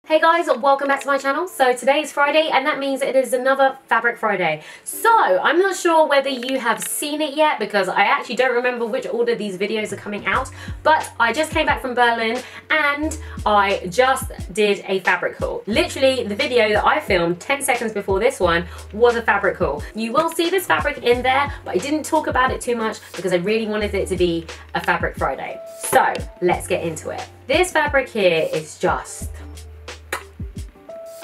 Hey guys, welcome back to my channel. So today is Friday and that means it is another Fabric Friday. So I'm not sure whether you have seen it yet because I actually don't remember which order these videos are coming out, but I just came back from Berlin and I just did a fabric haul. Literally the video that I filmed 10 seconds before this one was a fabric haul. You will see this fabric in there, but I didn't talk about it too much because I really wanted it to be a Fabric Friday. So let's get into it. This fabric here is just,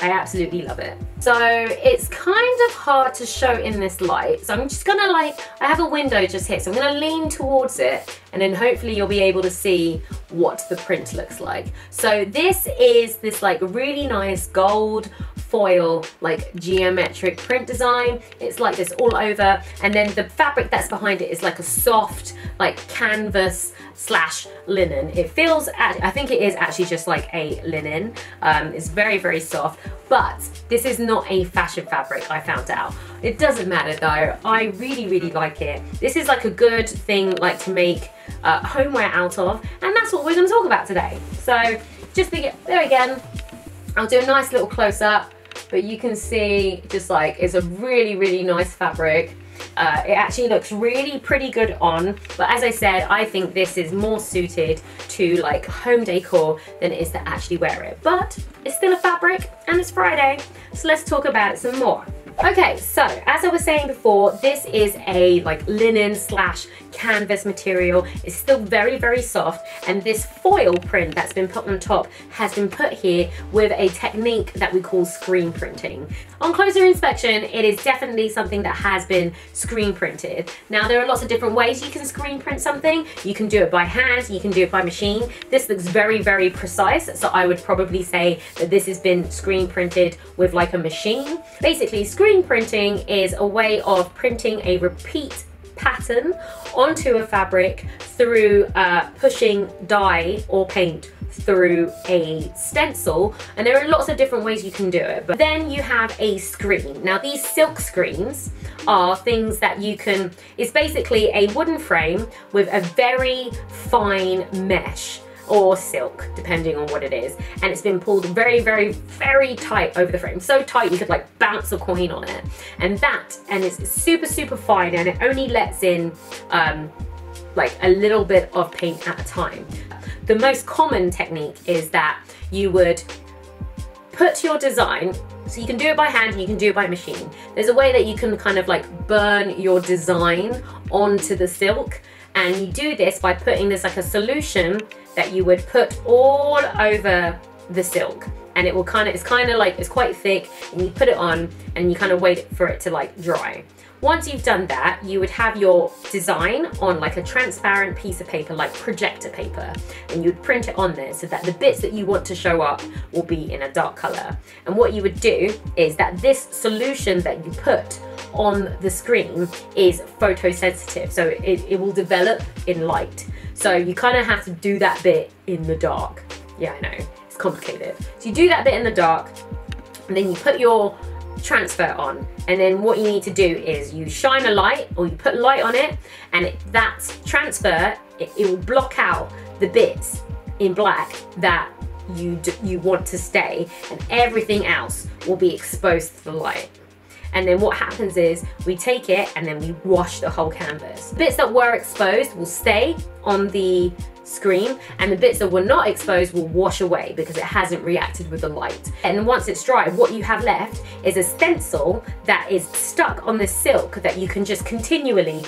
I absolutely love it. So it's kind of hard to show in this light. So I'm just gonna I have a window just here. So I'm gonna lean towards it and then hopefully you'll be able to see what the print looks like. So this is this really nice gold foil geometric print design. It's like this all over, and then the fabric that's behind it is like a soft canvas slash linen. It feels, I think it is actually just like a linen. It's very, very soft, but this is not a fashion fabric, I found out. It doesn't matter though. I really, really like it. This is like a good thing to make homeware out of, and that's what we're going to talk about today. So just there again, I'll do a nice little close-up, but you can see just it's a really, really nice fabric. It actually looks really pretty good on, but as I said, I think this is more suited to home decor than it is to actually wear it. But it's still a fabric and it's Friday, so let's talk about it some more. Okay, so as I was saying before, this is a linen slash canvas material. It's still very, very soft, and this foil print that's been put on top has been put here with a technique that we call screen printing. On closer inspection, it is definitely something that has been screen printed. Now there are lots of different ways you can screen print something. You can do it by hand, you can do it by machine. This looks very, very precise, so I would probably say that this has been screen printed with a machine. Basically, screen printing is a way of printing a repeat pattern onto a fabric through pushing dye or paint through a stencil, and there are lots of different ways you can do it. But then you have a screen. Now these silk screens are things that you can, it's basically a wooden frame with a very fine mesh or silk, depending on what it is, and it's been pulled very, very, very tight over the frame, so tight you could bounce a coin on it, and it's super, super fine, and it only lets in a little bit of paint at a time. The most common technique is that you would put your design, so you can do it by hand and you can do it by machine. There's a way that you can kind of burn your design onto the silk, and you do this by putting this a solution that you would put all over the silk, and it will it's quite thick, and you put it on and you kind of wait for it to dry. Once you've done that, you would have your design on a transparent piece of paper, projector paper, and you'd print it on there so that the bits that you want to show up will be in a dark color. And what you would do is that this solution that you put on the screen is photosensitive, so it will develop in light. So you kind of have to do that bit in the dark. Yeah, I know, it's complicated. So you do that bit in the dark, and then you put your transfer on, and then what you need to do is you shine a light, or you put light on it, and that transfer, it will block out the bits in black that you want to stay, and everything else will be exposed to the light. And then what happens is we take it and then we wash the whole canvas. The bits that were exposed will stay on the screen, and the bits that were not exposed will wash away because it hasn't reacted with the light. And once it's dry, what you have left is a stencil that is stuck on the silk that you can just continually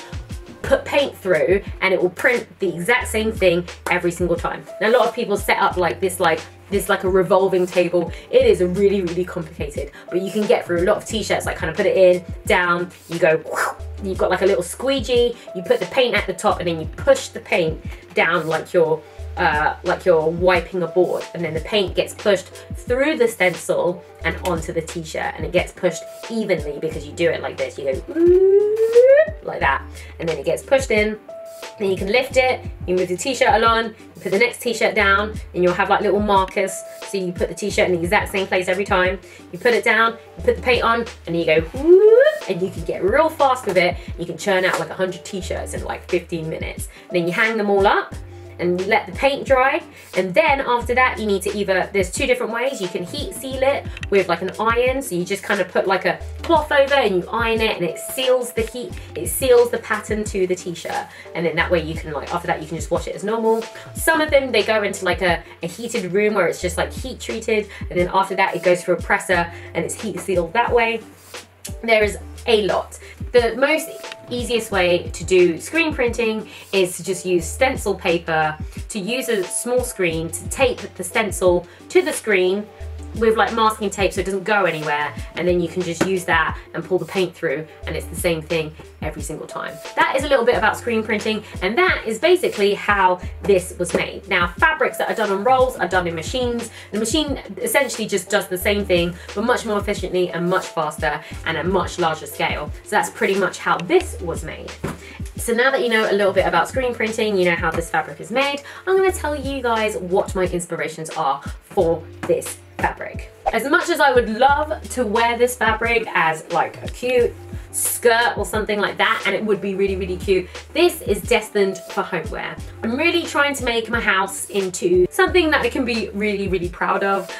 put paint through, and it will print the exact same thing every single time. Now a lot of people set up this a revolving table. It is really, really complicated, but you can get through a lot of t-shirts. Kind of put it in, down, you go, you've got a little squeegee, you put the paint at the top, and then you push the paint down like you're wiping a board, and then the paint gets pushed through the stencil and onto the t-shirt, and it gets pushed evenly because you do it like this. You go like that, and then it gets pushed in. Then you can lift it, you move the t-shirt along, you put the next t-shirt down, and you'll have little markers, so you put the t-shirt in the exact same place every time. You put it down, you put the paint on, and then you go, and you can get real fast with it. You can churn out 100 t-shirts in 15 minutes. And then you hang them all up, and let the paint dry. And then after that, you need to either, there's two different ways. You can heat seal it with like an iron. So you just kind of put like a cloth over and you iron it, and it seals the heat, it seals the pattern to the t-shirt. And then that way you can like, after that you can just wash it as normal. Some of them, they go into like a heated room where it's just like heat treated. And then after that it goes through a presser and it's heat sealed that way. There is a lot. The most easiest way to do screen printing is to just use stencil paper, to use a small screen, to tape the stencil to the screen with like masking tape so it doesn't go anywhere, and then you can just use that and pull the paint through, and it's the same thing every single time. That is a little bit about screen printing, and that is basically how this was made. Now, fabrics that are done on rolls are done in machines. The machine essentially just does the same thing, but much more efficiently and much faster and at a much larger scale. So that's pretty much how this was made. So now that you know a little bit about screen printing, you know how this fabric is made, I'm going to tell you guys what my inspirations are for this fabric. As much as I would love to wear this fabric as like a cute skirt or something like that, and it would be really, really cute, this is destined for homeware. I'm really trying to make my house into something that I can be really, really proud of.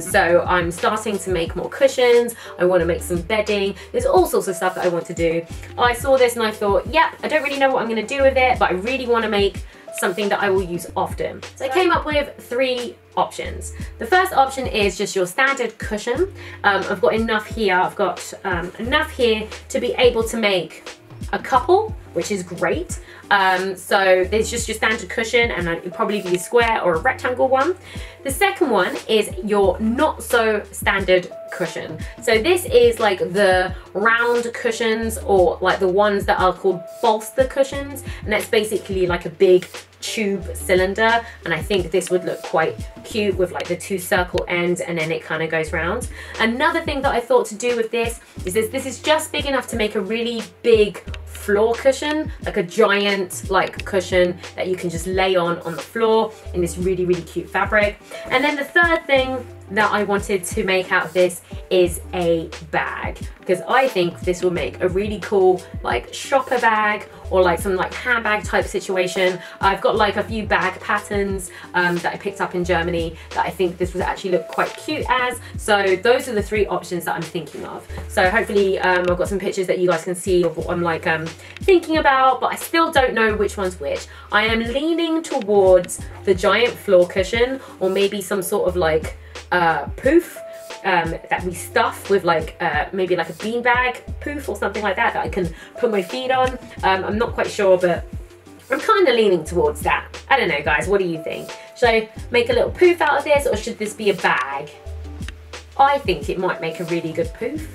So I'm starting to make more cushions. I want to make some bedding. There's all sorts of stuff that I want to do. I saw this and I thought, yep, I don't really know what I'm going to do with it, but I really want to make something that I will use often. So I came up with 3 options. The first option is just your standard cushion. I've got enough here. I've got enough here to be able to make a couple, which is great. So there's just your standard cushion, and it'll probably be a square or a rectangle one. The second one is your not so standard cushion. So this is like the round cushions, or like the ones that are called bolster cushions, and that's basically like a big tube cylinder, and I think this would look quite cute with like the 2 circle ends, and then it kind of goes round. Another thing that I thought to do with this is this is just big enough to make a really big floor cushion, like a giant like cushion that you can just lay on the floor in this really, really cute fabric. And then the third thing that I wanted to make out of this is a bag, because I think this will make a really cool like shopper bag, or like some like handbag type situation. I've got like a few bag patterns that I picked up in Germany that I think this would actually look quite cute as. So those are the 3 options that I'm thinking of. So hopefully I've got some pictures that you guys can see of what I'm like thinking about, but I still don't know which one's which. I am leaning towards the giant floor cushion, or maybe some sort of like poof that we stuff with like maybe like a beanbag poof or something like that I can put my feet on. I'm not quite sure, but I'm kind of leaning towards that. I don't know, guys, what do you think? Should I make a little poof out of this, or should this be a bag? I think it might make a really good poof,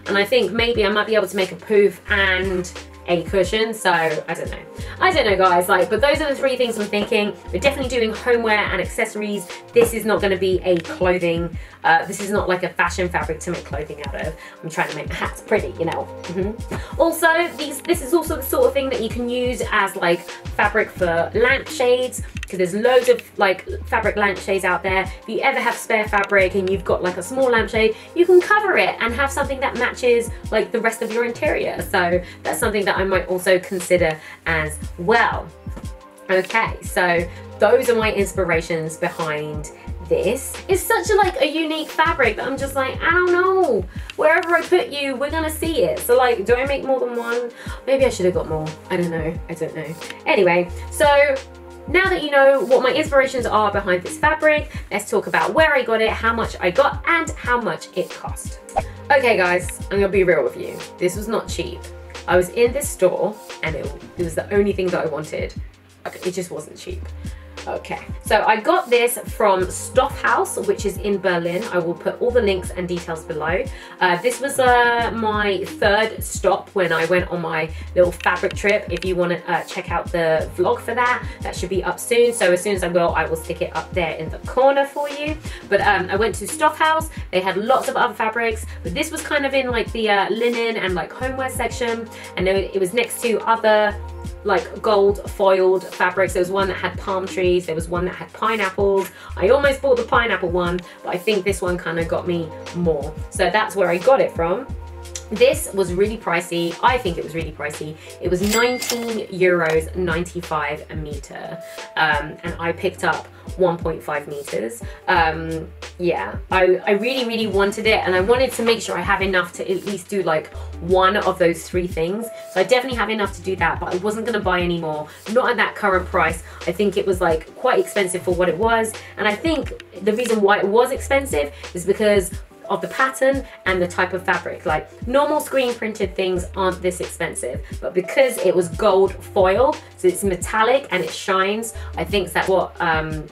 and I think maybe I might be able to make a poof and a cushion. So I don't know guys, like, but those are the 3 things I'm thinking. We're definitely doing homeware and accessories. This is not going to be a clothing, this is not like a fashion fabric to make clothing out of. I'm trying to make my hats pretty, you know. Also, this is also the sort of thing that you can use as like fabric for lampshades, because there's loads of like fabric lampshades out there. If you ever have spare fabric and you've got like a small lampshade, you can cover it and have something that matches like the rest of your interior. So that's something that I might also consider as well. Okay, so those are my inspirations behind this. It's such a unique fabric that I'm just like, I don't know, wherever I put you, we're gonna see it. So like, do I make more than one? Maybe I should have got more. I don't know. Anyway, so now that you know what my inspirations are behind this fabric, let's talk about where I got it, how much I got, and how much it cost. Okay guys, I'm gonna be real with you. This was not cheap. I was in this store and it was the only thing that I wanted. It just wasn't cheap. Okay, so I got this from STOFFHAUS, which is in Berlin. I will put all the links and details below. This was my 3rd stop when I went on my little fabric trip. If you want to check out the vlog for that, that should be up soon. So as soon as I will stick it up there in the corner for you. But I went to STOFFHAUS. They had lots of other fabrics, but this was kind of in like the linen and like homeware section, and it was next to other like gold foiled fabrics. There was one that had palm trees, there was one that had pineapples. I almost bought the pineapple one, but I think this one kind of got me more. So that's where I got it from. This was really pricey. I think it was really pricey. It was €19.95 a meter, and I picked up 1.5 meters. Yeah, I really wanted it, and I wanted to make sure I have enough to at least do like one of those 3 things. So I definitely have enough to do that, but I wasn't gonna buy any more, not at that current price. I think it was like quite expensive for what it was, and I think the reason why it was expensive is because of the pattern and the type of fabric. Like normal screen printed things aren't this expensive, but because it was gold foil, so it's metallic and it shines, I think that's what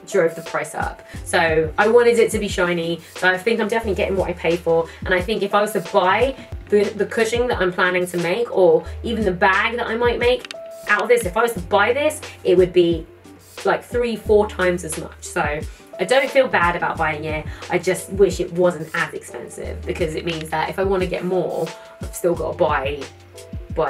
drove the price up. So I wanted it to be shiny, so I think I'm definitely getting what I pay for. And I think if I was to buy the cushion that I'm planning to make, or even the bag that I might make out of this, if I was to buy this, it would be like 3-4 times as much. So I don't feel bad about buying it. I just wish it wasn't as expensive, because it means that if I want to get more, I've still got to buy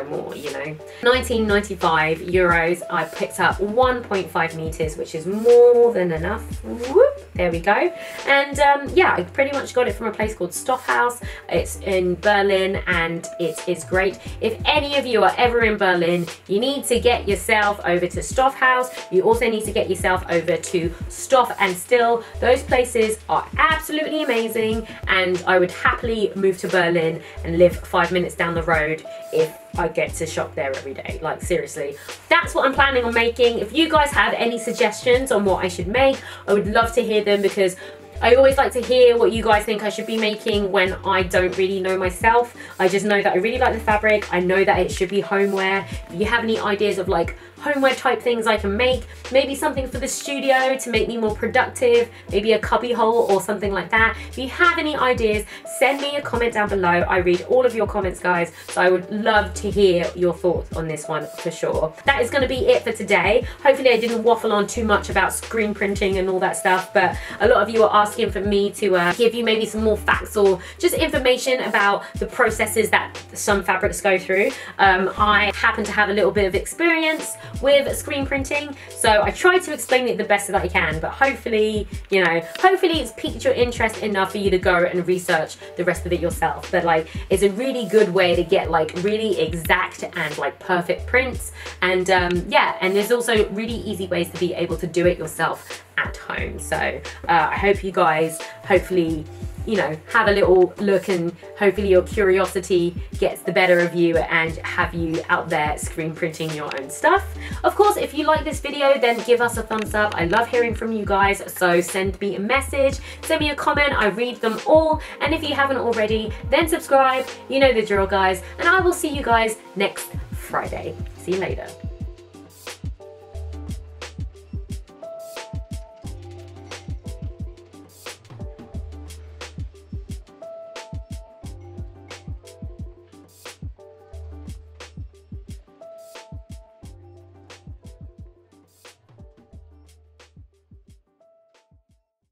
more, you know. €19.95. I picked up 1.5 meters, which is more than enough. Whoop, there we go. And yeah, I pretty much got it from a place called STOFFHAUS. It's in Berlin, and it is great. If any of you are ever in Berlin, you need to get yourself over to STOFFHAUS. You also need to get yourself over to Stoff and Still. Those places are absolutely amazing, and I would happily move to Berlin and live 5 minutes down the road if I get to shop there every day. Like seriously, that's what I'm planning on making. If you guys have any suggestions on what I should make, I would love to hear them, because I always like to hear what you guys think I should be making when I don't really know myself. I just know that I really like the fabric. I know that it should be homeware. If you have any ideas of like homeware type things I can make, maybe something for the studio to make me more productive, maybe a cubby hole or something like that. If you have any ideas, send me a comment down below. I read all of your comments, guys, so I would love to hear your thoughts on this one for sure. That is going to be it for today. Hopefully I didn't waffle on too much about screen printing and all that stuff, but a lot of you are asking for me to give you maybe some more facts or just information about the processes that some fabrics go through. I happen to have a little bit of experience with screen printing, so I try to explain it the best that I can, but hopefully, you know, hopefully it's piqued your interest enough for you to go and research the rest of it yourself. But like, it's a really good way to get like really exact and like perfect prints, and yeah, and there's also really easy ways to be able to do it yourself at home. So I hope you guys hopefully, you know, have a little look, and hopefully your curiosity gets the better of you and have you out there screen printing your own stuff. Of course, if you like this video, then give us a thumbs up. I love hearing from you guys, so send me a message, send me a comment. I read them all, and if you haven't already, then subscribe. You know the drill, guys, and I will see you guys next Friday. See you later.